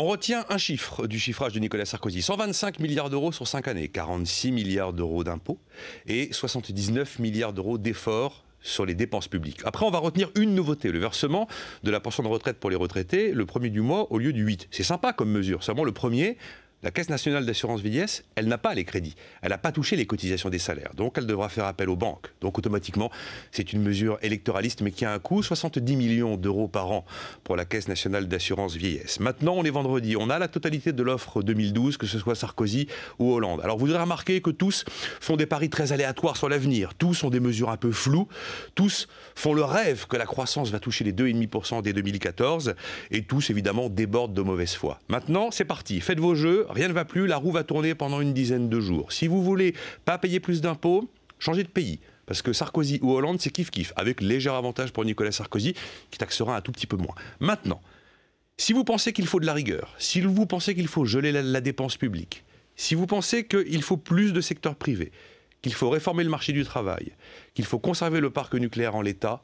On retient un chiffre du chiffrage de Nicolas Sarkozy. 125 milliards d'euros sur 5 années, 46 milliards d'euros d'impôts et 79 milliards d'euros d'efforts sur les dépenses publiques. Après, on va retenir une nouveauté, le versement de la pension de retraite pour les retraités, le premier du mois au lieu du 8. C'est sympa comme mesure, seulement le premier, la Caisse nationale d'assurance vieillesse, elle n'a pas les crédits. Elle n'a pas touché les cotisations des salaires. Donc, elle devra faire appel aux banques. Donc, automatiquement, c'est une mesure électoraliste, mais qui a un coût, 70 millions d'euros par an pour la Caisse nationale d'assurance vieillesse. Maintenant, on est vendredi. On a la totalité de l'offre 2012, que ce soit Sarkozy ou Hollande. Alors, vous devrez remarquer que tous font des paris très aléatoires sur l'avenir. Tous ont des mesures un peu floues. Tous font le rêve que la croissance va toucher les 2,5% dès 2014. Et tous, évidemment, débordent de mauvaise foi. Maintenant, c'est parti. Faites vos jeux. Rien ne va plus, la roue va tourner pendant une dizaine de jours. Si vous voulez pas payer plus d'impôts, changez de pays. Parce que Sarkozy ou Hollande, c'est kiff-kiff, avec léger avantage pour Nicolas Sarkozy, qui taxera un tout petit peu moins. Maintenant, si vous pensez qu'il faut de la rigueur, si vous pensez qu'il faut geler la dépense publique, si vous pensez qu'il faut plus de secteur privé, qu'il faut réformer le marché du travail, qu'il faut conserver le parc nucléaire en l'état,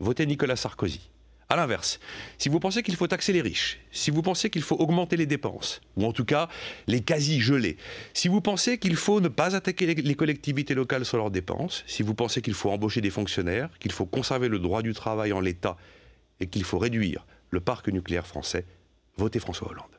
votez Nicolas Sarkozy. A l'inverse, si vous pensez qu'il faut taxer les riches, si vous pensez qu'il faut augmenter les dépenses, ou en tout cas les quasi-geler, si vous pensez qu'il faut ne pas attaquer les collectivités locales sur leurs dépenses, si vous pensez qu'il faut embaucher des fonctionnaires, qu'il faut conserver le droit du travail en l'état et qu'il faut réduire le parc nucléaire français, votez François Hollande.